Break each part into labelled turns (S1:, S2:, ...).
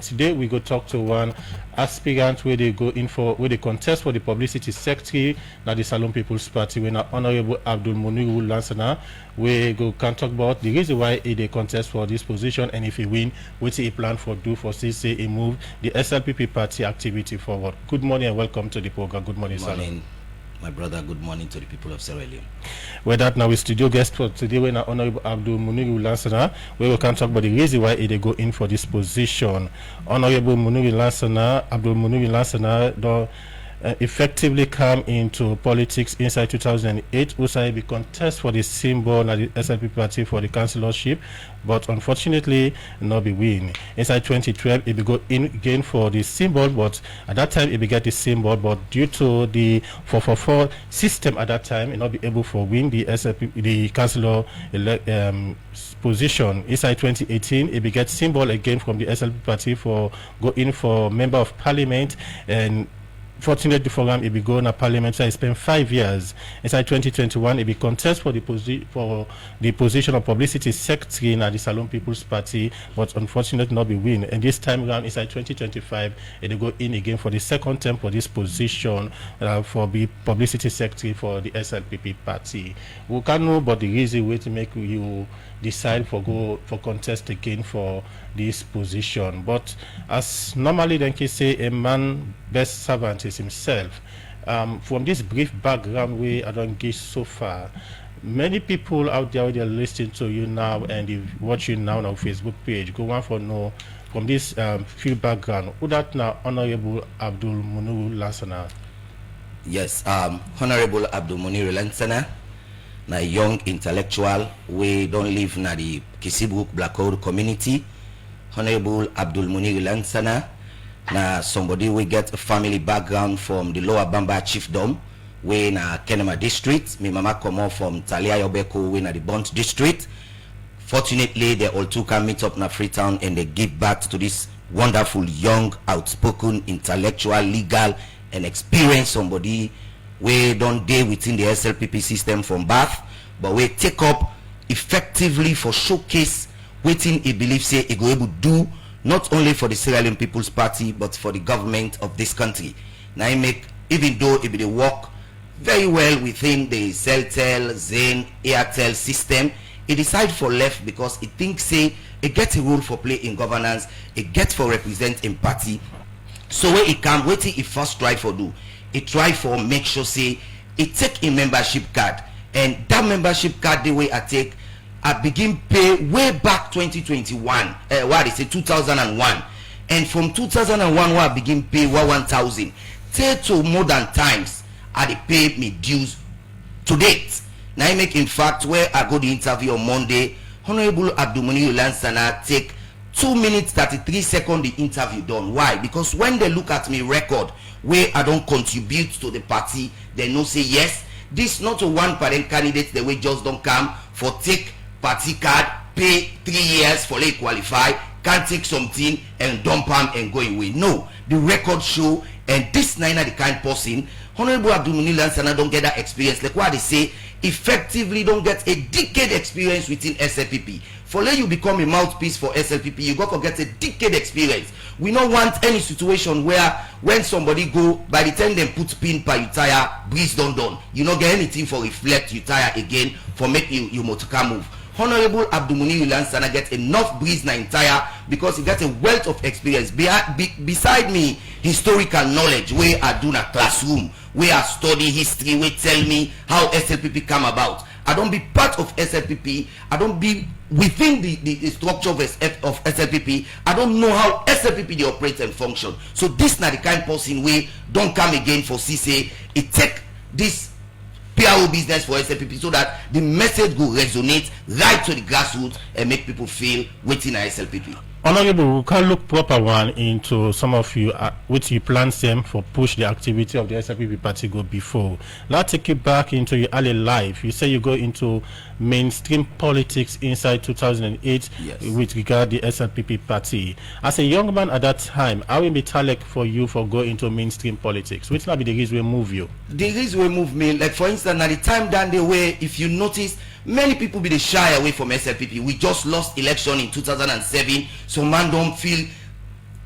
S1: Today we go talk to one aspirant where they go in for where they contest for the publicity secretary now the Salon People's Party when Honorable Abdul Muniru Lansana we go can talk about the reason why they contest for this position and if he win what he plan for do for say he move the SLPP party activity forward. Good morning and welcome to the program. Good morning,
S2: Good morning, my brother. Good morning to the people of Sierra Leone.
S1: With that now we studio guest for today when Honorable Abdul Muniru Lansana where we can talk about the reason why they go in for this position. Honorable Muniru Lansana, Abdul Muniru Lansana effectively come into politics inside 2008. Also, he contest for the symbol at the SLPP party for the councillorship, but unfortunately, not be win. Inside 2012, he be go in again for the symbol, but at that time, he be get the symbol, but due to the 444 system at that time, he not be able to win the SLPP, the councillor position. Inside 2018, he be get symbol again from the SLPP party for go in for member of parliament and. Fortunately for him, he be going to Parliamentary. He spent 5 years. Inside 2021, he be contest for the position of publicity secretary in the Salon People's Party, but unfortunately not be win. And this time around, inside 2025, he go in again for the second term for this position for the publicity secretary for the SLPP party. We can't know about the reason way to make you decide for contest again for this position, but as normally then can say a man best servant is himself. From this brief background we I don't give so far, many people out there they're listening to you now and they watch you now on our Facebook page go on for know from this field background who that now Honorable Abdul Muniru Lansana.
S2: Yes, Honorable Abdul Muniru Lansana, na young intellectual we don't live na the Kisibuk Black Hole community. Honorable Abdul Muniru Lansana na somebody we get a family background from the Lower Bamba Chiefdom we na Kenema district. My mama come off from Talia Yobeko we na the Bont district. Fortunately they all two can meet up na Freetown and they give back to this wonderful young outspoken intellectual legal and experienced somebody we don't deal within the SLPP system from birth, but we take up effectively for showcase waiting he believes say he go able do not only for the Sierra Leone People's Party but for the government of this country. Now he make, even though he be the work very well within the Celtel, Zen, Airtel system, he decide for left because he thinks say he gets a role for play in governance, he gets for represent in party. So where he can waiting he first try for do. He try for make sure say he take a membership card, and that membership card the way I take I begin pay way back 2021 what they say 2001, and from 2001 where I begin pay 1,000 take to more than times I they pay me dues to date. Now I make in fact where I go the interview on Monday, Honorable Abdul Muniru Lansana take 2 minutes 33 seconds the interview done. Why? Because when they look at me record where I don't contribute to the party, they know say yes, this not a one parent candidate the way just don't come for take party card, pay 3 years for late qualify, can't take something and dump them and go away. No, the record show, and this nine the kind person, Honorable Abdul Muniru Lansana don't get that experience. Like what they say, effectively don't get a decade experience within SLPP. For let you become a mouthpiece for SLPP, you got to get a decade experience. We don't want any situation where when somebody go, by the time they put pin per you tire, breeze done. You not get anything for reflect you tire again for make you motor move. Honorable Abdul Muniru Lansana get enough breeze na entire because he got a wealth of experience. Beside me, historical knowledge where I do na classroom, where I study history, where tell me how SLPP come about. I don't be part of SLPP. I don't be within the structure of SLPP. I don't know how SLPP they operate and function. So this na the kind of person we don't come again for CC. It take this PRO business for SLPP so that the message will resonate right to the grassroots and make people feel waiting at SLPP.
S1: Honorable, we can look proper one into some of you which you plan them for push the activity of the SLPP party go before. Let's take you back into your early life. You say you go into mainstream politics inside 2008
S2: yes.
S1: with regard the SLPP party. As a young man at that time, how will be talent for you for go into mainstream politics? Which not be the reason we move you?
S2: The reason we move me, like for instance, at the time down the way, if you notice, many people be shy away from SLPP. We just lost election in 2007, so man don't feel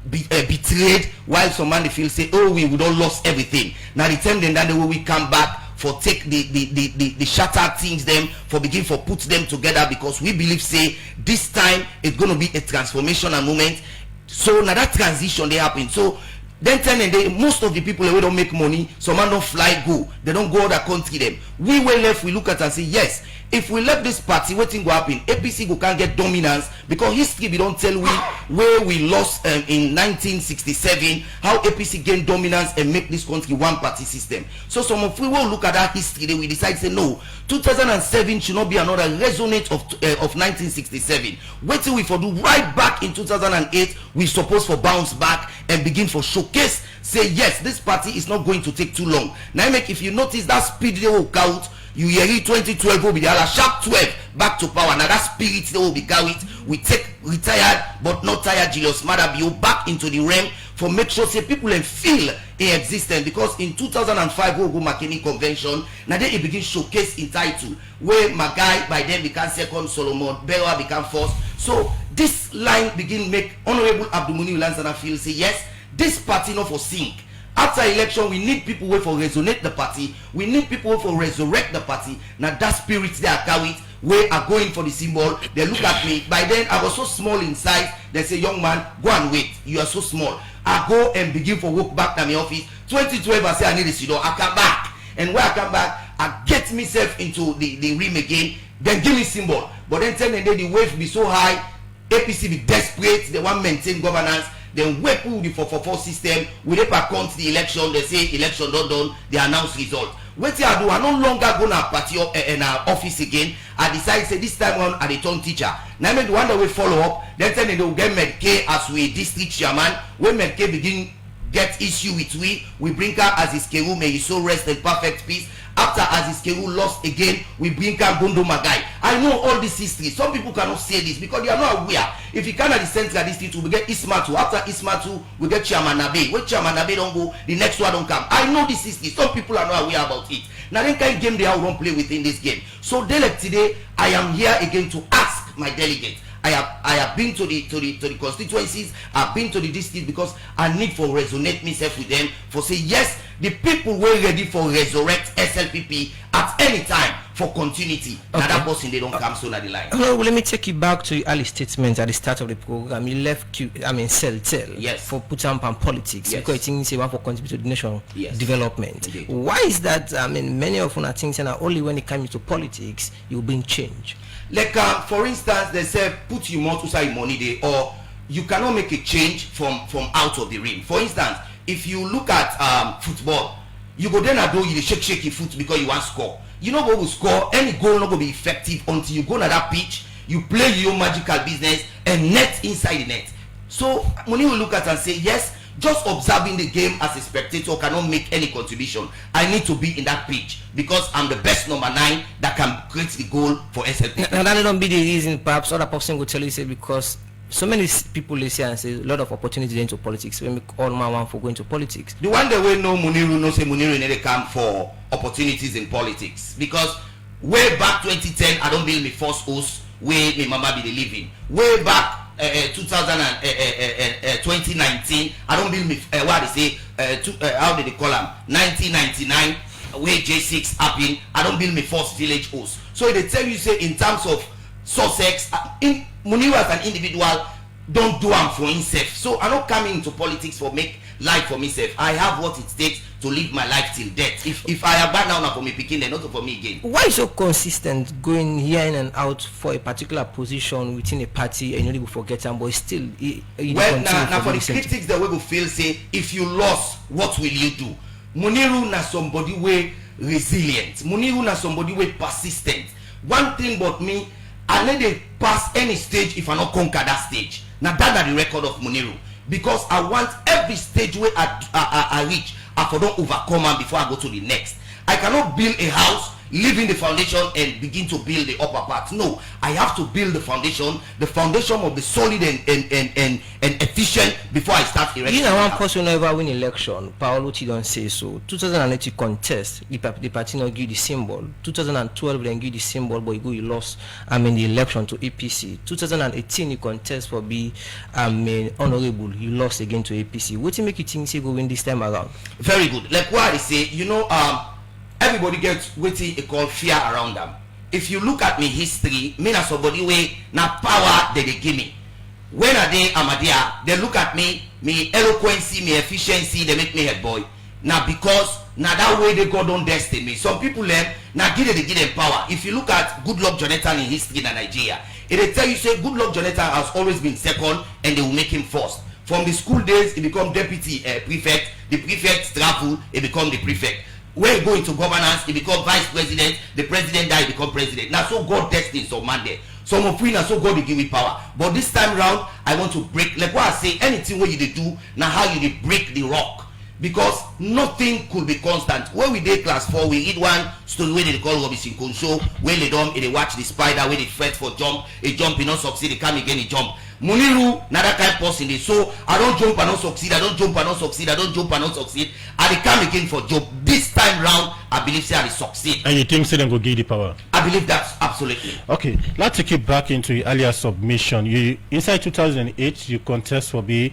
S2: betrayed, while some man they feel say, oh, we would all lost everything. Now the time then that the way we come back for take the shattered things them for begin for put them together, because we believe say this time it's gonna be a transformational moment. So now that transition they happen. So then most of the people they don't make money, some man don't fly go, they don't go other country them. We were left, we look at and say, yes, if we left this party, what thing go happen? APC go can't get dominance, because history we don't tell we where we lost in 1967, how APC gained dominance and make this country one party system. So some of we will look at that history, then we decide say no, 2007 should not be another resonance of 1967. Wait till we for do right back in 2008, we supposed for bounce back and begin for showcase, say yes, this party is not going to take too long. Now make, if you notice that speed they will count, you hear 2012 will be the sharp 12 back to power. Now that spirit they will be carried. We take retired but not tired Julius Madabio back into the realm for make sure say people and feel in existence, because in 2005 we go McKinney convention. Now then it begins showcase in title where Magai by then become second, Solomon Bewa become first. So this line begin make Honorable Abdul Lansana feel say yes, this party not for sink. After election, we need people who for resonate the party. We need people who for resurrect the party. Now that spirit they are carried, we are going for the symbol. They look at me. By then, I was so small in size. They say, young man, go and wait. You are so small. I go and begin for walk back to my office. 2012, I say I need a sidor. I come back. And when I come back, I get myself into the rim again. Then give me symbol. But then tell them the wave be so high. APC be desperate. They want to maintain governance. Then we put the 444 system, we never count the election, they say election done, they announce result. What I do, I no longer go to party in our office again. I decide say this time on I turn teacher. Now I the one that we follow up, then tell me they will get Medke as we district chairman. When Medke begin get issue with we bring her as his Keru, may he so rest in perfect peace. After Aziz Keru lost again, we bring her Gondo Magai. I know all this history. Some people cannot say this because they are not aware. If you come at the central district, we get Ismatu. After Ismatu, we get Chairman Nabe. When Chairman Nabe don't go, the next one don't come. I know this history. Some people are not aware about it. Now, then kind of game they are don't play within this game. So, today, I am here again to ask my delegates. I have been to the constituencies, I've been to the district, because I need for resonate myself with them for say yes, the people were ready for resurrect SLPP at any time for continuity. Okay. Now that person they don't come soon at the line.
S3: Well, let me take you back to your early statement at the start of the program. You left cell
S2: yes
S3: for put on politics.
S2: Yes.
S3: Because you think say one for contribute to the nation
S2: yes
S3: development.
S2: Indeed.
S3: Why is that? Many of us think that only when it comes to politics you bring change.
S2: Like for instance, they say put you more to say money there, or you cannot make a change from out of the ring. For instance, if you look at football, you go then do you shake your foot because you want to score. You know go score, any goal not going to be effective until you go to that pitch, you play your magical business and net inside the net. So when you look at and say yes, just observing the game as a spectator cannot make any contribution. I need to be in that pitch because I'm the best number 9 that can create the goal for SLPP.
S3: Now that don't be the reason. Perhaps other person will tell you say because so many people they say and say a lot of opportunities into politics. We make all man want for going to politics.
S2: The one that we know Muniru no say Muniru need to come for opportunities in politics, because way back 2010 I don't build me first host where my mama be the living. Way back 2019 I don't build me what they say how did they call them 1999 where J6 happened. I don't build me first village host. So they tell you say in terms of Sussex, in Muniru as an individual don't do am for himself. So I'm not coming into politics for make life for myself. I have what it takes to live my life till death. If I have bad now for me picking, then not for me again.
S3: Why so consistent going here in and out for a particular position within a party and you will forget them, but still
S2: well now for the critics that we will feel say if you lost, what will you do? Muniru na somebody way resilient. Muniru na somebody way persistent. One thing about me, I let it pass any stage if I not conquer that stage. Now that's the record of Muniru, because I want every stage where I reach, I for don't overcome and before I go to the next. I cannot build a house leaving the foundation and begin to build the upper part. No, I have to build the foundation. The foundation will be solid and efficient before I start erecting.
S3: You know, one person never win election. Paolo don't say so. 2008 you contest, the party not give the symbol. 2012 then give the symbol, but you lost. The election to APC. 2018 you contest for be honorable. You lost again to APC. What do you make you think you go win this time around?
S2: Very good. Like what I say, everybody gets what they call fear around them. If you look at me history, me na somebody way na power they give me. When are they Amadia, they look at me eloquency, me efficiency, they make me head boy. Now because now that way they God don't destiny me. Some people learn now give them power. If you look at Goodluck Jonathan in history in Nigeria, it tell you say Goodluck Jonathan has always been second and they will make him first. From the school days, he become deputy prefect. The prefect travel, he become the prefect. When you go into governance, he become vice president. The president die, he become president. Now so God destiny some man there. Some of we now so God will give me power. But this time round, I want to break. Like what I say, anything where you do, now how you break the rock. Because nothing could be constant. When we did class 4, we read one story where they call Robinson Crusoe, where they watch the spider, where they fight for jump, he jump, he not succeed, he come again, he jump. Muniru, another kind of person, so I don't jump and not succeed, I don't jump and not succeed, I don't jump and not succeed, and they come again for job. This time round, I believe say I succeed.
S1: And you think say them go give the power?
S2: I believe that absolutely.
S1: Okay, let's take it back into your earlier submission. You inside 2008, you contest for the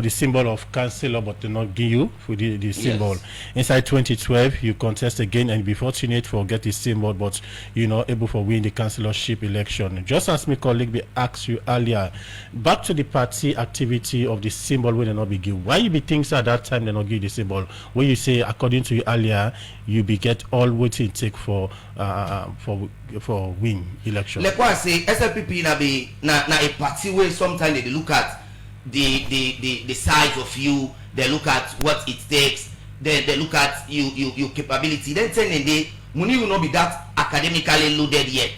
S1: symbol of councillor, but they not give you for the symbol. Yes. Inside 2012, you contest again and be fortunate for get the symbol, but you're not able for win the councillorship election. Just as my colleague be asked you earlier, back to the party activity of the symbol when they not be give. Why you be things at that time they not give the symbol? When you say according to you earlier, you be get all what it take for win election.
S2: Like what I say, SLPP na a party where sometimes they look at the size of you, they look at what it takes, they look at your capability. Then they Muniru will not be that academically loaded yet.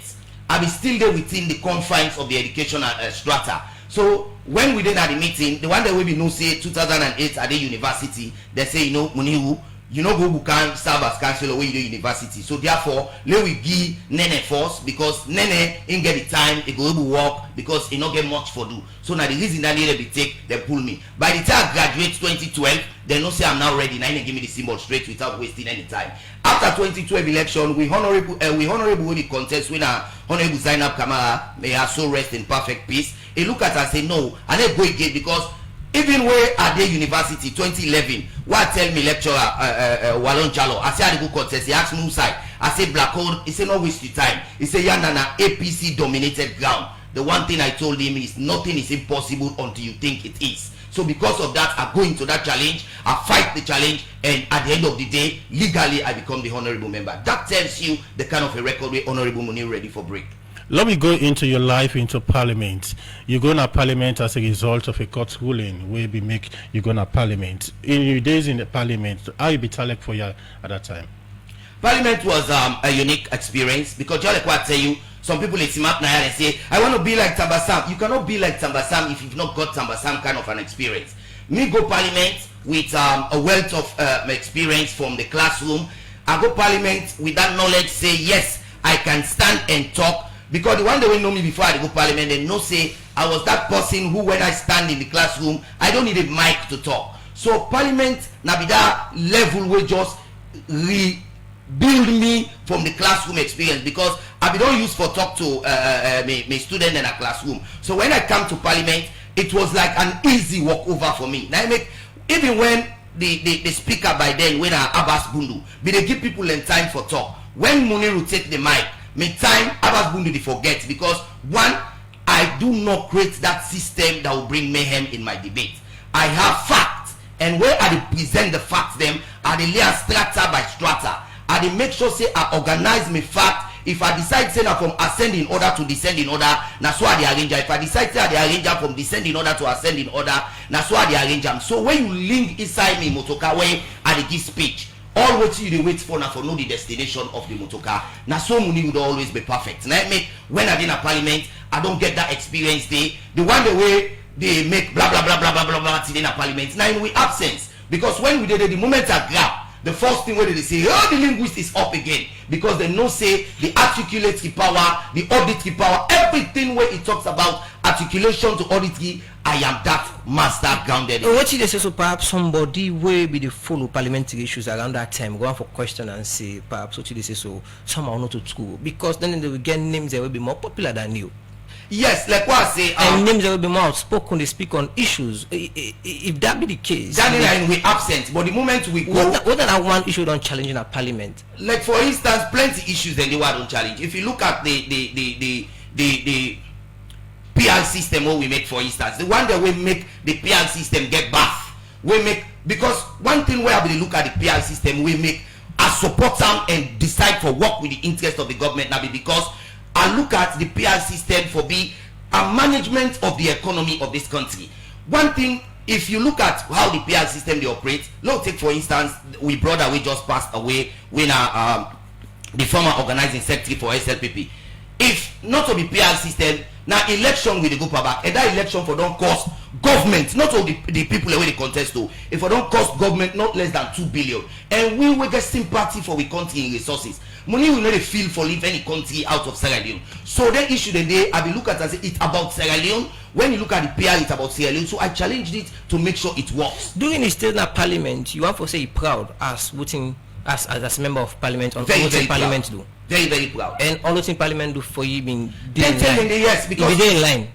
S2: I be still there within the confines of the educational strata. So when we did at the meeting, the one that we be know say 2008 at the university, they say Muniru, who can serve as councillor when you do university. So therefore, let we give Nene first because Nene ain't get the time, he go able to work because he not get much for do. So now the reason that they take, they pull me. By the time I graduate 2012, they don't say I'm now ready. Now they give me the symbol straight without wasting any time. After 2012 election, we honorable when the contest when honorable Zainab Kamara, may her soul rest in perfect peace. He look at her and say no, and then go again because even where at the university 2011, what tell me lecturer Walon Chalo, I say I go contest. He asked me who side. I say black hole. He say no waste your time. He say Yandana APC dominated ground. The one thing I told him is nothing is impossible until you think it is. So because of that, I go into that challenge, I fight the challenge, and at the end of the day, legally I become the honorable member. That tells you the kind of a record where Honorable Muniru ready for break.
S1: Let me go into your life into Parliament. You go to Parliament as a result of a court ruling where we make you go to Parliament. In your days in the Parliament, how you be talent for you at that time?
S2: Parliament was a unique experience because just like what I tell you, some people in Simap Naya and say, I want to be like Tambasam. You cannot be like Tambasam if you've not got Tambasam kind of an experience. Me go Parliament with a wealth of experience from the classroom. I go Parliament with that knowledge, say yes, I can stand and talk. Because the one they will know me before I go Parliament, they know say I was that person who when I stand in the classroom, I don't need a mic to talk. So Parliament now be that level where just rebuild me from the classroom experience because I be don't use for talk to my student in a classroom. So when I come to Parliament, it was like an easy walkover for me. Now I make even when the speaker by then when Abbas Bundu, but they give people in time for talk. When Muniru take the mic, me time Abbas Bundu they forget because one, I do not create that system that will bring mayhem in my debate. I have facts, and where I present the facts them, I lay strata by strata. I make sure say I organize my fact. If I decide say from ascend in order to descend in order, na so I arrange. If I decide say I arrange from descend in order to ascend in order, na so I arrange. So when you link inside me motoka way, I give speech. All what you wait for now for know the destination of the motoka. Now so Muni would always be perfect. Now make when I in a Parliament, I don't get that experience there. The one the way they make blah blah blah blah blah blah blah in a Parliament. Now in we absence because when we did it, the moment I grab the first thing where they say, oh, the linguist is up again, because they know say the articulatory power, the auditory power, everything where it talks about articulation to auditory, I am that master grounded.
S3: What they say, so perhaps somebody will be the follow parliamentary issues around that time, go on for question and say, perhaps what they say, so somehow not to school, because then they will get names that will be more popular than you.
S2: Yes, like what I say,
S3: and names that will be more outspoken, they speak on issues. If that be the case,
S2: Daniel, we absent, but the moment we go,
S3: what that one issue don't challenge in a parliament?
S2: Like for instance, plenty issues that they don't challenge. If you look at the PR system, what we make, for instance, the one that we make the PR system get bath, we make, because one thing where we look at the PR system, we make a support them and decide for work with the interest of the government now, because I look at the PR system for be a management of the economy of this country. One thing, if you look at how the PR system they operate, let's take for instance, we brother we just passed away when the former organizing secretary for SLPP. If not to be PR system, now election will go back, and that election for don't cost government, not all the people away the contest to, if I don't cost government not less than 2 billion, and we will get sympathy for we country in resources. Money will not feel for leave any country out of Sierra Leone. So that issue the day I will look at as it's about Sierra Leone. When you look at the PR, it's about Sierra Leone. So I challenged it to make sure it works.
S3: During the state parliament, you have to say proud as voting as a member of parliament on
S2: very,
S3: what
S2: very
S3: parliament
S2: proud.
S3: do.
S2: Very, very proud.
S3: And all those in parliament do for you being
S2: yes, because
S3: if they in line.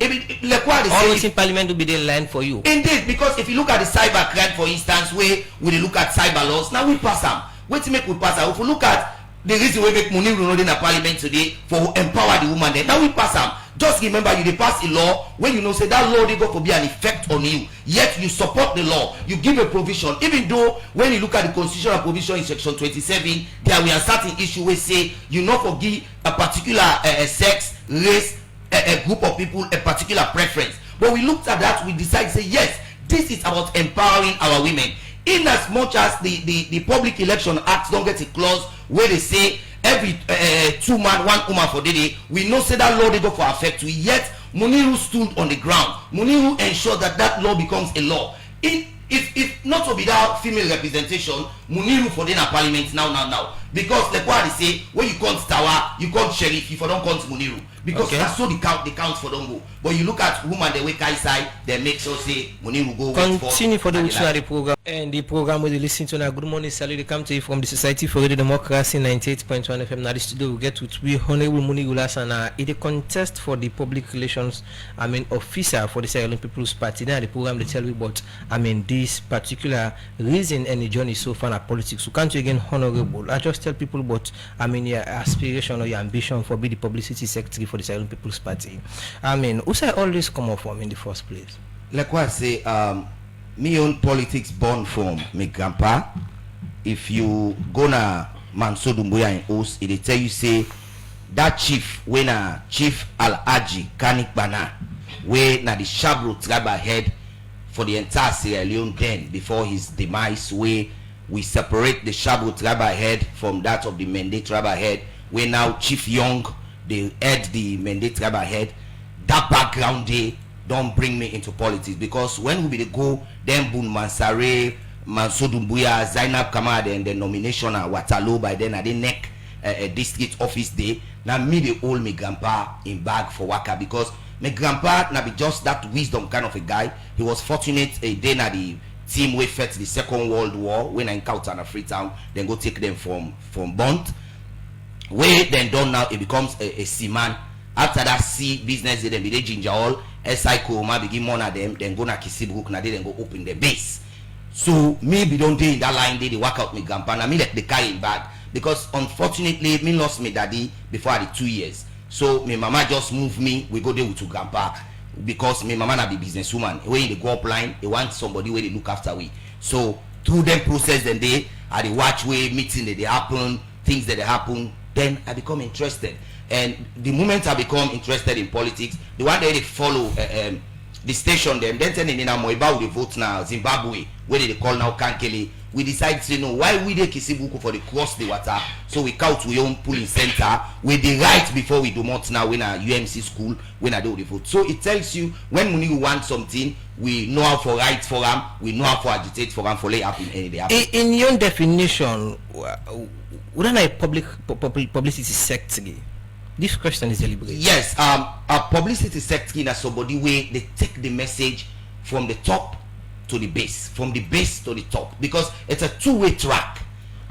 S2: Like what
S3: all those in parliament do be they in line for you.
S2: Indeed, because if you look at the cyber crime, for instance, where we look at cyber laws, now we pass them. Wait to make we pass them. If we look at the reason we make Muniru not in a parliament today for empower the woman, then now we pass them. Just remember, you they pass a law when you know say that law they go to be an effect on you. Yet you support the law, you give a provision. Even though when you look at the constitutional provision in section 27, there we are certain issue where say you not forgive a particular sex, race, a group of people, a particular preference. But we looked at that, we decided to say yes, this is about empowering our women. In as much as the Public Election Act don't get a clause where they say every 2 man 1 woman for the day, we know say that law they go for effect to, yet Muniru stood on the ground. Muniru ensured that that law becomes a law. If not to be that female representation, Muniru for the parliament now. Because like what they say, when you count tower, you count sheriff, if you don't count Muniru. Because that's so the count for don't go. But you look at woman the way Kai side, they make sure say Muniru go.
S3: Continue for the program. And the program will listen to now. Good morning, salute. They come to you from the Society for Radio Democracy 98.1 FM. Now the studio will get with we Honorable Muniru Lansana. It a contest for the public relations officer for the Sierra Leone People's Party. Now the program they tell you about this particular reason and the journey so far in politics. So can't you again Honorable? I just tell people about your aspiration or your ambition for be the publicity secretary for the Sierra Leone People's Party. Who say all this come up from in the first place?
S2: Like what I say, me own politics born from my grandpa. If you go na Mansodumbuya in Os, it tell you say that chief when Chief Al-Aji Kanik Bana, where na the Shabro tribal head for the entire Sierra Leone then before his demise, where we separate the Shabro tribal head from that of the Mende tribal head, where now Chief Young they head the Mende tribal head. That background they don't bring me into politics, because when we go then Bun Mansare, Mansodumbuya, Zainab Kamad and the nomination at Waterloo by then at the neck a district office day. Now me they hold me grandpa in bag for Waka, because my grandpa now be just that wisdom kind of a guy. He was fortunate a day na the team we fought the Second World War when I encountered a Freetown, then go take them from Bond. Where then done now it becomes a seaman. After that sea business they then be the ginger all SI Koma begin one of them, then go na Kisibrook, na they then go open the base. So maybe don't day in that line they work out me grandpa. Now me let the carry in bag, because unfortunately me lost me daddy before the 2 years. So my mama just moved me, we go there with grandpa, because my mama na be businesswoman. When they go up line, they want somebody where they look after we. So through them process then they at the watch way meeting that they happen, things that they happen, then I become interested. And the moment I become interested in politics, the one day they follow the station them, then turning in a Moiba with the vote now, Zimbabwe, where they call now Kankele, we decide to say no, why we dey Kisibuku for the cross the water, so we count we own polling center with the right before we do not now when a UMC school when I do the vote. So it tells you when Muniru want something, we know how for write for them, we know how for agitate for them for lay happen any day happen.
S3: In your definition, wouldn't a publicity secretary? This question is deliberate.
S2: Yes, a publicity secretary is somebody where they take the message from the top to the base, from the base to the top, because it's a two-way track.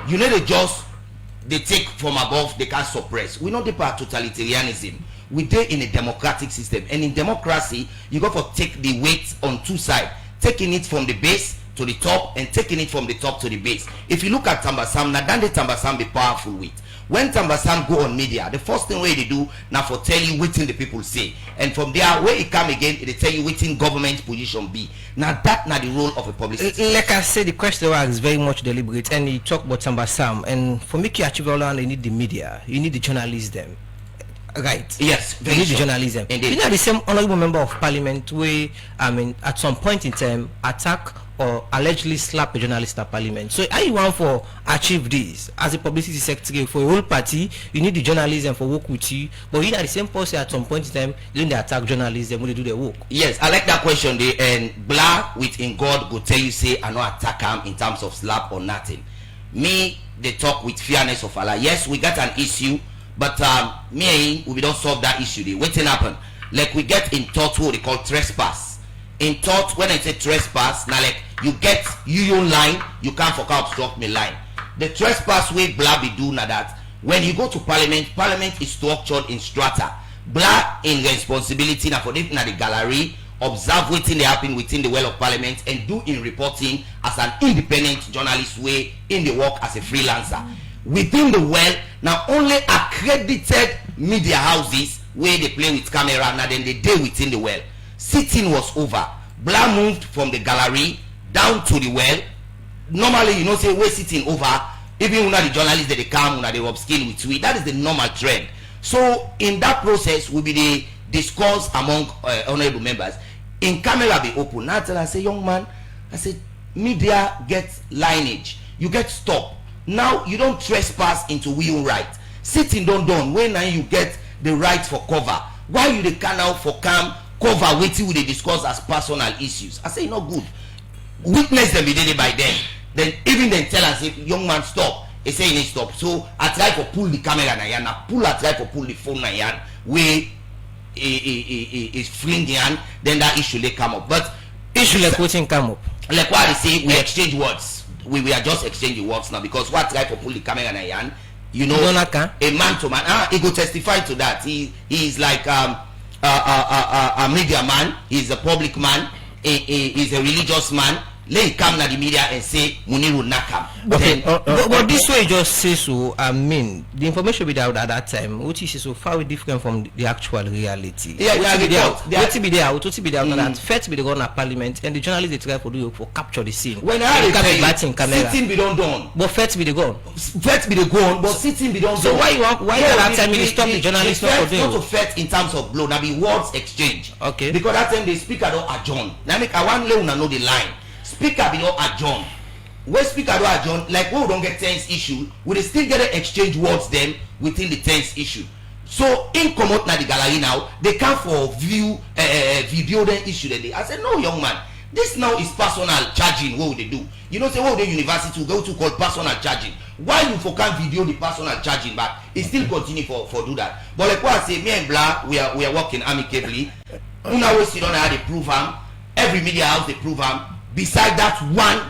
S2: You know, they take from above, they can't suppress. We're not the part of totalitarianism. We're there in a democratic system, and in democracy, you got to take the weight on two sides, taking it from the base to the top and taking it from the top to the base. If you look at Tambasam, now then the Tambasam be powerful with. When Tambasam go on media, the first thing where they do now for tell you what the people say, and from there where it come again, they tell you what government position be. Now that now the role of a publicity.
S3: Like I said, the question is very much deliberate, and you talk about Tambasam, and for me to achieve all that, you need the media, you need the journalism. Right.
S2: Yes.
S3: You need the journalism.
S2: Indeed.
S3: You know the same honorable member of parliament where at some point in time attack or allegedly slap a journalist at parliament. So how you want for achieve this as a publicity secretary for a whole party? You need the journalism for work with you, but you know the same person at some point in time then they attack journalism when they do their work.
S2: Yes, I like that question. They and Blah within God go tell you say I no attack him in terms of slap or nothing. Me they talk with fairness of Allah. Yes, we got an issue. But me we don't solve that issue. They waiting happen. Like we get in thought what they call trespass. In thought, when I say trespass, now like you get your line, you can't fuck obstruct me line. The trespass way blah be do now that when you go to parliament is structured in strata. Blah in responsibility now for them na the gallery, observe waiting they happen within the well of parliament and do in reporting as an independent journalist way in the work as a freelancer. Within the well, now only accredited media houses where they play with camera, now then they deal within the well. Sitting was over. Blah moved from the gallery down to the well. Normally, you know, say we're sitting over. Even when the journalists that they come, when they rub skin with we, that is the normal trend. So in that process, will be the discourse among honorable members. In camera be open. Now tell I say, young man, I said, media gets lineage. You get stopped. Now you don't trespass into wheel right. Sitting done when now you get the right for cover. Why you the canal for cover waiting with they discuss as personal issues? I say not good. Witness them be did by them. Then even then tell us if young man stop. They say he need stop. So I try for pull the camera na yan. I try for pull the phone na yan. Where is fling yan. Then that issue they come up. But
S3: issue like waiting come up.
S2: Like what they say, we exchange words. We are just exchanging words now because what try for pull the camera na yan, you know, a man to man. He go testify to that. He is like a media man. He's a public man. He's a religious man. Let him come to the media and say Muniru nakam.
S3: Okay, but this way just say so. I mean, the information we out at that time, which is so far different from the actual reality.
S2: Yeah,
S3: what be there? That first be the go na parliament and the journalists they try for do for capture the scene.
S2: When I sitting be done.
S3: But first be the gone.
S2: First be the gone, but sitting be done.
S3: So why that time you stop the journalists not for doing?
S2: Not to first in terms of blow. Now be words exchange.
S3: Okay.
S2: Because that time the speaker don't adjourn. Now make I want Leone know the line. Speaker be not adjourn. When speaker don't adjourn, like we don't get tense issue, we still get to exchange words them within the tense issue. So in come out na the gallery now, they come for view video then issue that day. I said, no young man, this now is personal charging. What would they do? You know, say what the university go to call personal charging. Why you for can video the personal charging back? It still continue for do that. But like what I say, me and Blah, we are working amicably. Una we sit on how they prove them. Every media house they prove them. Beside that one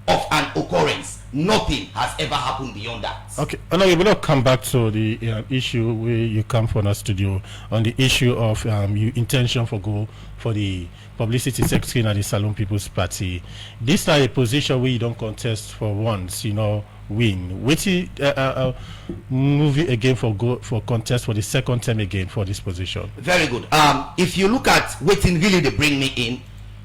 S2: of an occurrence, nothing has ever happened beyond that.
S1: Okay, now we will not come back to the issue where you come from the studio on the issue of your intention for go for the publicity secretary at the Salon People's Party. This is a position where you don't contest for once, you know, win. Which movie again for contest for the second time again for this position.
S2: Very good. If you look at waiting really they bring me in.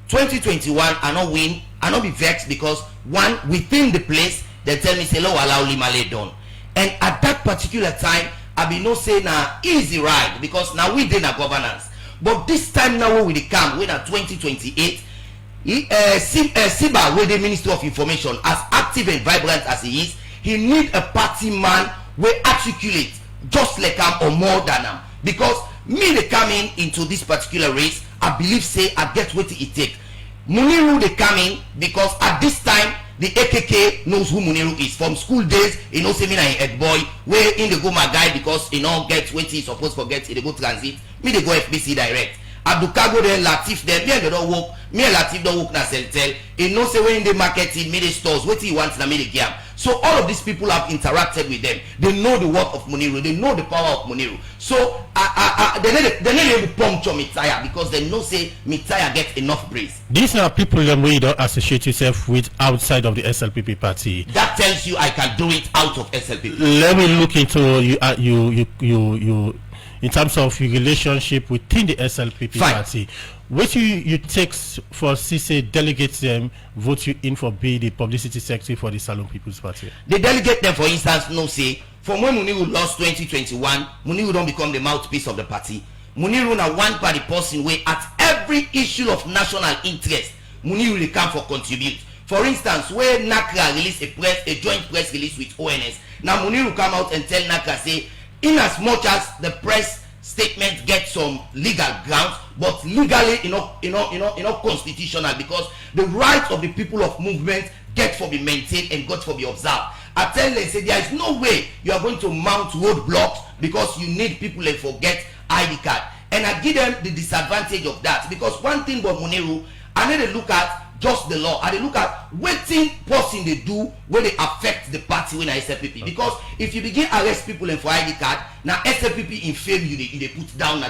S2: 2021, I not win, I not be vexed because one within the place they tell me say lo allow limale done. And at that particular time, I be no say na easy ride because now we did a governance. But this time now we come, we're at 2028. Siba with the Ministry of Information as acting active and vibrant as he is, he need a party man wey articulate just like him or more than him. Because me they come into this particular race, I believe say I get what it take. Muniru they come in because at this time the AKK knows who Muniru is. From school days, he knows say me na head boy. Where in the go my guy because he don't get what he supposed to get. He go transit. Me they go FBC direct. Abdul go there, Latif there. Me and they don't work. Me and Latif don't work na sell. He knows say when in the marketing, me the stores. What he wants na me the game. So all of these people have interacted with them. They know the work of Muniru. They know the power of Muniru. So they need to puncture Mitaya because they know say Mitaya gets enough praise.
S1: These are people that we don't associate yourself with outside of the SLPP party.
S2: That tells you I can do it out of SLPP.
S1: Let me look into you in terms of your relationship within the SLPP party. What you take for CC delegates them vote you in for be the publicity secretary for the Salon People's Party?
S2: The delegate them, for instance, no say from when Muniru lost 2021, Muniru don't become the mouthpiece of the party. Muniru na one party person where at every issue of national interest, Muniru will come for contribute. For instance, where NACRA released a joint press release with ONS, now Muniru come out and tell NACRA say, in as much as the press statement gets some legal grounds, but legally constitutional, because the rights of the people of movement get for be maintained and got for be observed. I tell them, say there is no way you are going to mount roadblocks because you need people to forget ID card. And I give them the disadvantage of that, because one thing about Muniru, I need to look at just the law. I look at what thing person they do when they affect the party when I SLPP. Because if you begin arrest people and for ID card, now SLPP in fame they put down na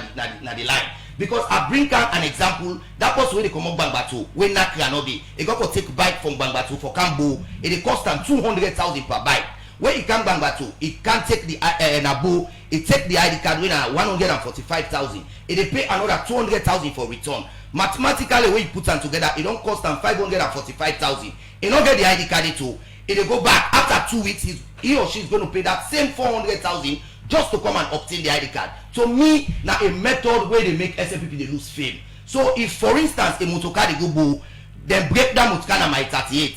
S2: the line. Because I bring out an example, that person when they come up Bangbatu, when Nakra no be, they got to take bike from Bangbatu for Kambo, it cost them 200,000 per bike. When it can Bangbatu, it can't take the Nabu, it take the ID card when 145,000. It pay another 200,000 for return. Mathematically, when you put them together, it don't cost them 545,000. It don't get the ID card too. It go back after 2 weeks. He or she is going to pay that same 400,000 just to come and obtain the ID card. To me, now a method where they make SLPP they lose fame. So if, for instance, a motorcar they go boo, then break that motorcar na my 38.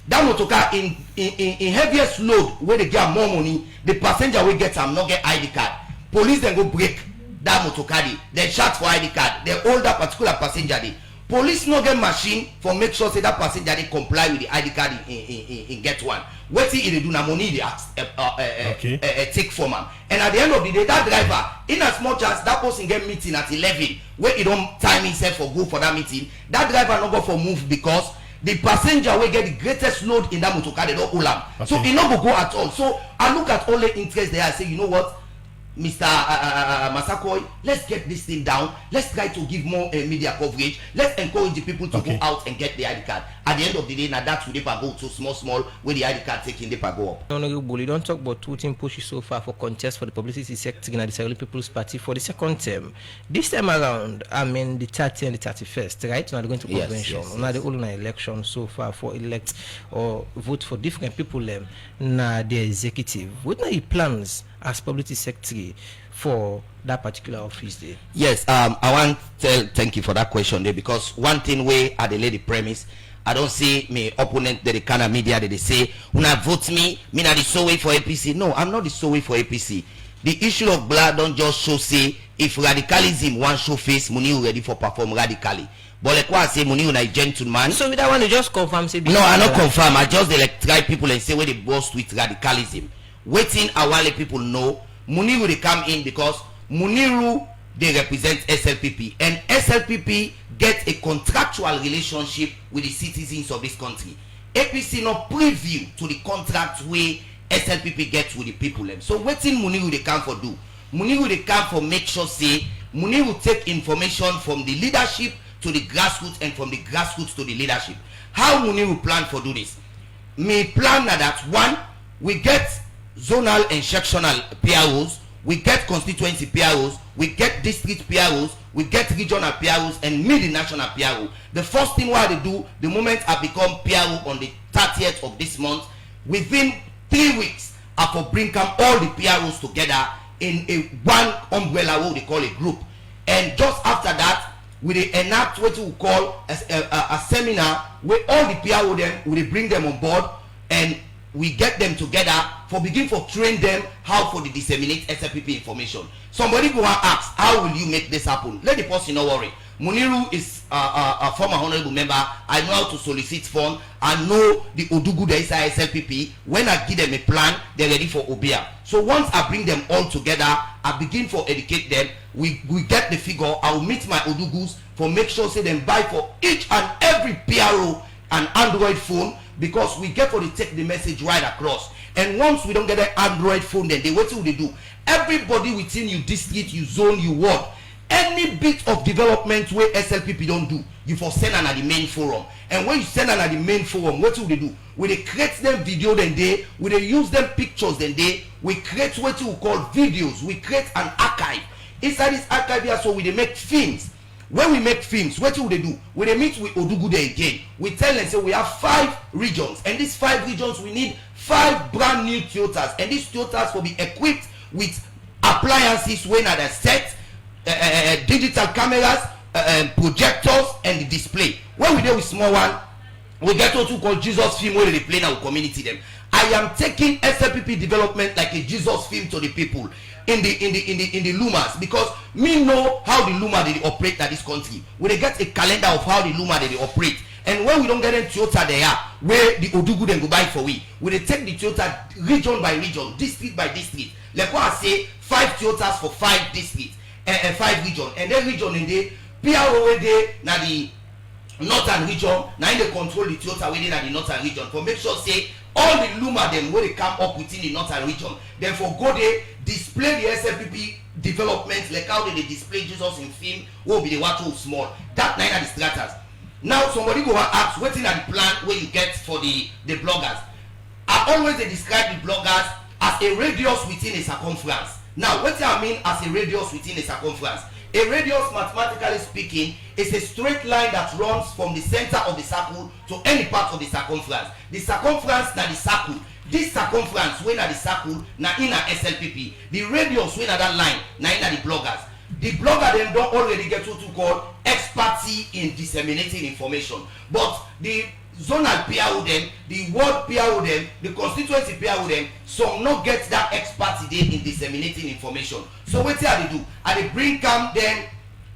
S2: That motorcar in heaviest load where they get more money, the passenger will get some not get ID card. Police then go break that motorcar, they shout for ID card, they hold that particular passenger. Police no get machine for make sure say that passenger they comply with the ID card in get one. What he do na money they take from him. And at the end of the day, that driver, in as much as that person get meeting at 11, where he don't time himself for go for that meeting, that driver not go for move because the passenger will get the greatest load in that motorcar, they don't hold him. Okay. So he not go at all. So I look at all the interest there, I say, you know what, Mr. Masakoi, let's get this thing down. Let's try to give more media coverage. Let's encourage the people to go out and get the ID card. At the end of the day, now that's where they go to small, where the ID card taking, they go up.
S3: Honorable, you don't talk about two things pushed so far for contest for the publicity sector in the Salon People's Party for the second term. This time around, I mean the 30th and the 31st, right? Now they're going to convention. Now the only election so far for elect or vote for different people. Now the executive. What are your plans as publicity secretary for that particular office day?
S2: Yes, I want to thank you for that question there, because one thing where at the lady premise, I don't see my opponent the kind of media that they say when I vote me not the so way for APC. No, I'm not the so way for APC. The issue of blood don't just show say if radicalism one show face, Muniru ready for perform radically. But like what I say, Muniru na a gentleman.
S3: So with that one you just confirm say
S2: no, I not confirm. I just like try people and say where they boast with radicalism. Waiting Awale people know Muniru they come in because Muniru they represent SLPP, and SLPP get a contractual relationship with the citizens of this country. APC no preview to the contract where SLPP gets with the people. So waiting Muniru they come for do. Muniru they come for make sure say Muniru take information from the leadership to the grassroots and from the grassroots to the leadership. How Muniru plan for do this? Me plan that one, we get zonal and sectional PROs, we get constituency PROs, we get district PROs, we get regional PROs, and national PRO. The first thing what they do, the moment I become PRO on the 30th of this month, within 3 weeks, I will bring all the PROs together in a one umbrella, what they call a group. And just after that, we enact what we call a seminar where all the PRO then we bring them on board. and we get them together for begin for train them how for the disseminate SLPP information. Somebody go and ask, how will you make this happen? Let the person not worry. Muniru is a former honorable member. I know how to solicit funds. I know the Odugu that is SLPP. When I give them a plan, they're ready for Obia. So once I bring them all together, I begin for educate them. We get the figure. I will meet my Odugus for make sure say them buy for each and every PRO an Android phone, because we get for the take the message right across. And once we don't get an Android phone, then what will they do? Everybody within you district, you zone, you ward, any bit of development where SLPP don't do, you for send an at the main forum. And when you send an at the main forum, what will they do? Will they create them video then they, will they use them pictures then they, we create what you call videos, we create an archive. Inside this archive here, so we they make films. When we make films, what will they do? When they meet with Odugu there again, we tell them, say we have 5 regions, and these 5 regions we need 5 brand new Toyotas, and these Toyotas will be equipped with appliances when at a set, digital cameras, projectors, and the display. When we do with small one, we get what we call Jesus film where they play in our community them. I am taking SLPP development like a Jesus film to the people in the Lumas, because me know how the Luma they operate at this country. We they get a calendar of how the Luma they operate. And when we don't get them Toyota there, where the Odugu then go buy for we they take the Toyota region by region, district by district. Like what I say, 5 Toyotas for 5 districts and 5 region. And then region in the PRO where they now the northern region, now they control the Toyota where they na the northern region. For make sure say all the Luma them where they come up within the northern region. Therefore go there, display the SLPP development like how they display Jesus in film, will be the water small. That nine are the stratas. Now somebody go and ask, what's in the plan where you get for the bloggers? I always describe the bloggers as a radius within a circumference. Now what I mean as a radius within a circumference? A radius, mathematically speaking, is a straight line that runs from the center of the circle to any part of the circumference. The circumference na the circle. This circumference when at the circle na in a SLPP. The radius when at that line na in the bloggers. The blogger then don't already get what to call expertise in disseminating information. But the zonal PRO them, the ward PRO them, the constituency PRO them, some not get that expertise in disseminating information. So what they do? And they bring come then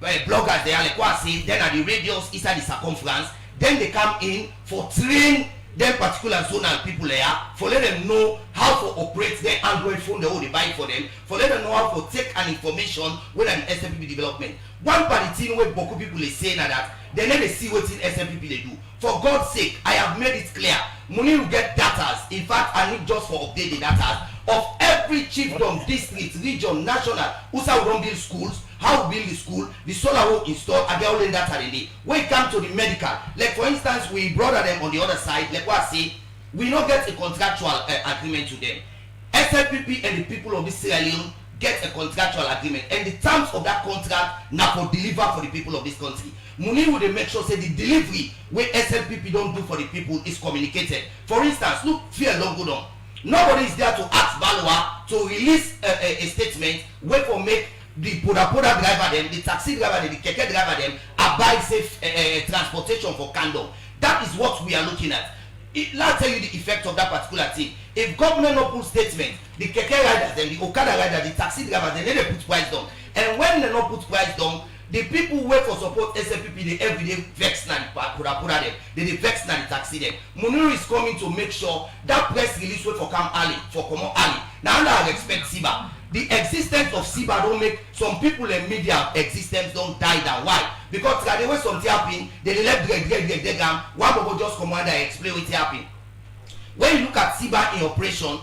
S2: bloggers there, like what I say, then at the radius inside the circumference, then they come in for train them particular zonal people there, for let them know how to operate their Android phone they buy for them, for let them know how to take an information with an SLPP development. One party where Boku people is saying that they never see what in SLPP they do. For God's sake, I have made it clear. Muniru get data. In fact, I need just for update the data of every chiefdom, district, region, national, who's how we don't build schools, how we build the school, the solar will install, and they all in data today. When it comes to the medical, like for instance, we brother them on the other side, like what I say, we not get a contractual agreement to them. SLPP and the people of this Sierra Leone get a contractual agreement, and the terms of that contract now for deliver for the people of this country. Muniru will make sure say the delivery where SLPP don't do for the people is communicated. For instance, look, fear long go down. Nobody is there to ask Balwa to release a statement where for make the poda driver them, the taxi driver them, the keke driver them abide safe transportation for candle. That is what we are looking at. Let's tell you the effect of that particular thing. If government no put statement, the keke riders, then the Okada rider, the taxi drivers, then they put price down. And when they not put price down, the people who wait for support SLPP, they everyday vex na the them, they vex na the taxi them. Muniru is coming to make sure that press release wait for come early, for come on early. Now I expect SIBA. The existence of SIBA don't make some people in media existence don't die down. Why? Because the way something happen, they left one people just come and explain what happened. When you look at SIBA in operation,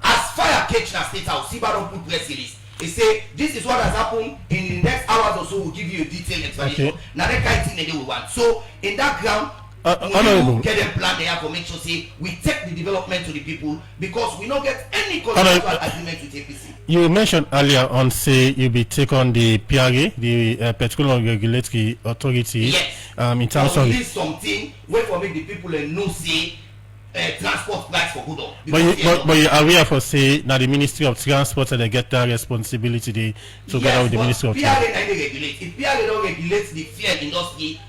S2: as fire catch na state house, SIBA don't put press release. They say this is what has happened in the next hours or so. We'll give you a detailed explanation. Okay. Now that kind of thing they will want. So in that ground, we get them plan there for make sure say we take the development to the people, because we don't get any contractual agreement with APC.
S1: You mentioned earlier on say you be take on the PRA, the Petroleum Regulatory Authority.
S2: Yes.
S1: In terms of
S2: something where for make the people know say. Transport price for good.
S1: But you are aware for say now the Ministry of Transport and they get that responsibility together with the Ministry of Transport.
S2: If PRA don't regulate the fuel industry,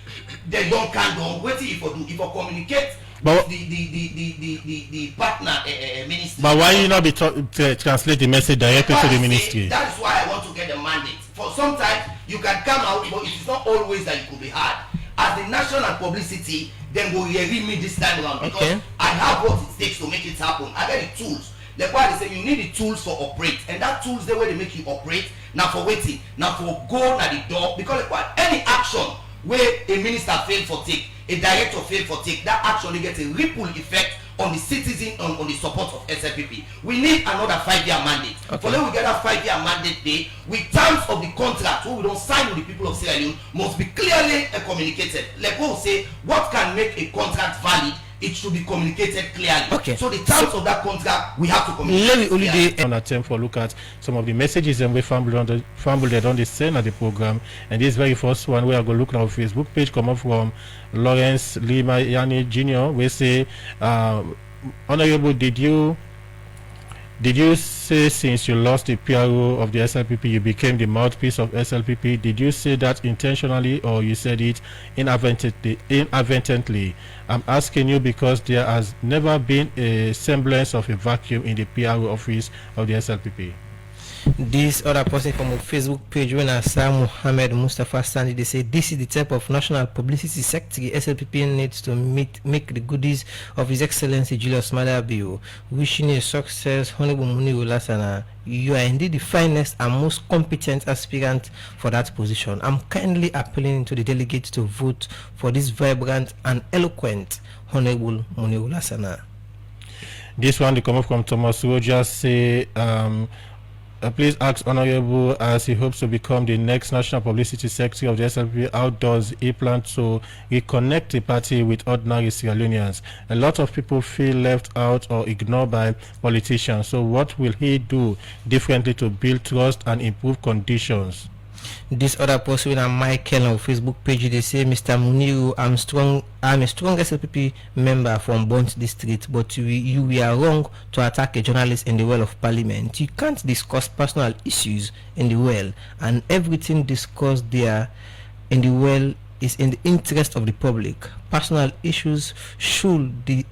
S2: they don't can do. What if you do? If you communicate But the partner ministry.
S1: But why you not be translate the message directly to the ministry?
S2: That is why I want to get the mandate. For sometimes you can come out, but it is not always that you could be heard. As the national publicity, then go hear me this time around because I have what it takes to make it happen. I get the tools. Like why they say you need the tools for operate, and that tools the way they make you operate. Now for waiting, now for go at the door because like what any action where a minister failed for take, a director failed for take, that actually gets a ripple effect on the citizen, on the support of SLPP. We need another 5-year mandate. For then we get that 5-year mandate day, with terms of the contract, what we don't sign with the people of Sierra Leone must be clearly communicated. Like what we say, what can make a contract valid? It should be communicated clearly. So the terms of that contract, we have to communicate.
S1: On attempt for look at some of the messages and we fumbled on the scene at the program. And this very first one, we are going to look at our Facebook page, come up from Lawrence Lima Yani Jr. We say, Honorable, did you say since you lost the PRO of the SLPP, you became the mouthpiece of SLPP? Did you say that intentionally or you said it inadvertently? I'm asking you because there has never been a semblance of a vacuum in the PRO office of the SLPP.
S3: This other person from a Facebook page, when Asa Muhammad Mustafa Sandi, they say this is the type of national publicity secretary SLPP needs to make the goodies of His Excellency Julius Maada Bio. Wishing you success, Honorable Muniru Lansana. You are indeed the finest and most competent aspirant for that position. I'm kindly appealing to the delegates to vote for this vibrant and eloquent Honorable Muniru Lansana.
S1: This one, they come up from Thomas Rogers, say, please ask Honorable, as he hopes to become the next National Publicity Secretary of the SLPP, how does he plan to reconnect the party with ordinary Sierra Leoneans? A lot of people feel left out or ignored by politicians. So what will he do differently to build trust and improve conditions?
S3: This other person on Michael on Facebook page, they say, Mr. Muniru, I'm a strong SLPP member from Bont District, but you are wrong to attack a journalist in the well of Parliament. You can't discuss personal issues in the well, and everything discussed there in the well is in the interest of the public. Personal issues should be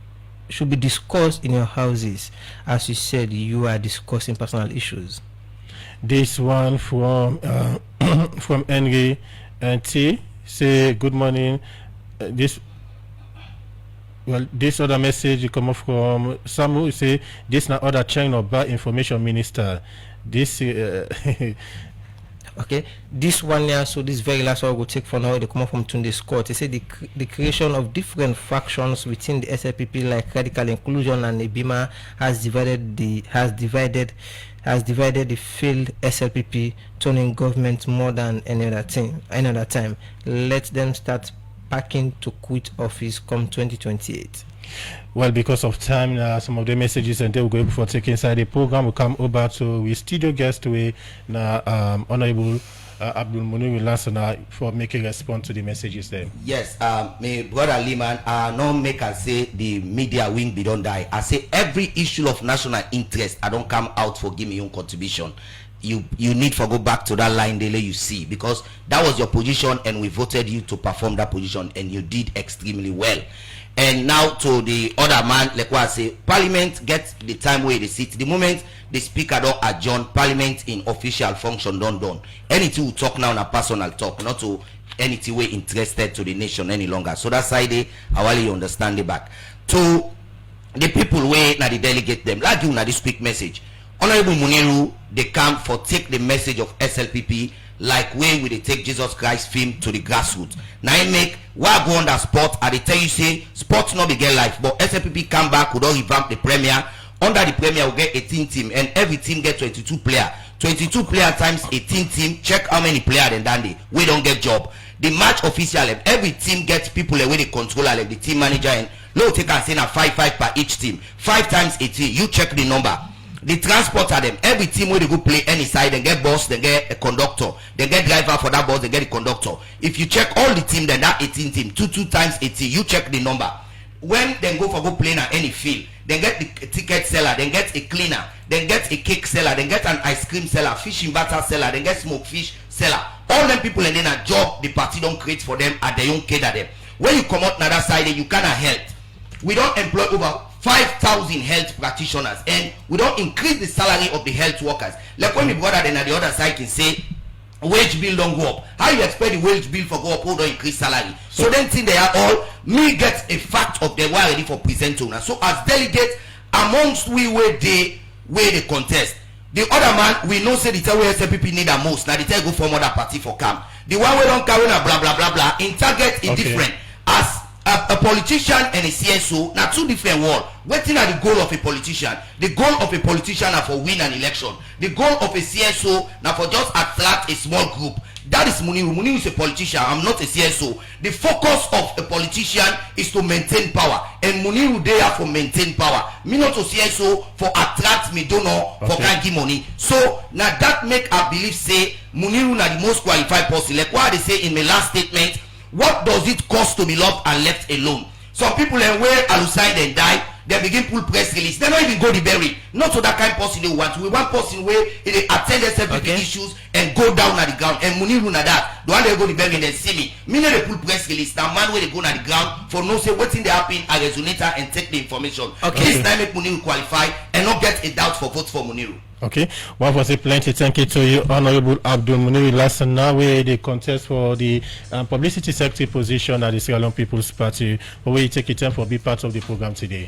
S3: discussed in your houses. As you said, you are discussing personal issues.
S1: This one from from Henry and T say good morning. This other message come up from Samu say this na other China bad information minister. This
S3: okay, this one here, so this very last one will take for now. They come up from Tunde Scott. They say the creation of different factions within the SLPP, like radical inclusion and Ebima, has divided the failed SLPP, turning government more than another time. Let them start packing to quit office come 2028.
S1: Well, because of time, some of the messages and they will go before taking inside the program. We come over to we studio guest we Honorable Abdul Muniru Lansana for making response to the messages there.
S2: Yes, my brother Liman, no make us say the media wing be don't die. I say every issue of national interest, I don't come out for give me your contribution. You need to go back to that line daily you see, because that was your position and we voted you to perform that position and you did extremely well. And now to the other man, like what I say, Parliament gets the time where they sit. The moment the speaker don't adjourn, Parliament in official function don't done. Anything we talk now on a personal talk, not to anything we interested to the nation any longer. So that's why I really understand it back. To the people where now the delegate them, like you now this quick message. Honorable Muniru, they come for take the message of SLPP like way we they take Jesus Christ film to the grassroots. Now I make why go on that sport, I they tell you say sports not begin life, but SLPP come back, we don't revamp the premier. Under the premier we get 18 team and every team get 22 player. 22 player times 18 team, check how many player then done they. We don't get job. The match official, every team gets people where they control like the team manager and low take and say na 5 per each team. 5 times 18, you check the number. The transporter them, every team where they go play any side, they get boss, they get a conductor, they get driver for that boss, they get a conductor. If you check all the team, then that 18 team, 2 times 18, you check the number. When they go for go play at any field, they get the ticket seller, they get a cleaner, they get a cake seller, they get an ice cream seller, fish and butter seller, they get smoked fish seller. All them people and then a job the party don't create for them at their own cater them. When you come out on the other side, you cannot help. we don't employ over 5,000 health practitioners, and we don't increase the salary of the health workers. Like when the brother then at the other side can say wage bill don't go up. How you expect the wage bill for go up or don't increase salary? So then think they are all me get a fact of them ready for presenting. So as delegates amongst we where they contest. The other man we know say the tell where SLPP need the most. Now the tell go form other party for camp. The one we don't carry na blah blah blah blah. In target is different. As a politician and a CSO, now two different worlds. Waiting at the goal of a politician. The goal of a politician are for win an election. The goal of a CSO now for just attract a small group. That is Muniru. Muniru is a politician. I'm not a CSO. The focus of a politician is to maintain power, and Muniru there for maintain power. Me not a CSO for attract me donor for can give money. So now that make I believe say Muniru na the most qualified person. Like what they say in my last statement. What does it cost to be loved and left alone? Some people where alucide and die, they begin pull press release. They don't even go the bury. Not to that kind of person they want. We want person where they attend SLPP issues and go down at the ground. And Muniru na that. The one they go the bury and then see me. Meaning they pull press release. Now man where they go at the ground for no say what's in the happen, I resonate and take the information. This time make Muniru qualify and not get a doubt for vote for Muniru.
S1: Okay, one was a plenty. Thank you to you, Honorable Abdul Muniru Lansana, where they contest for the publicity secretary position at the Sierra Leone People's Party. Where you take your time for be part of the program today.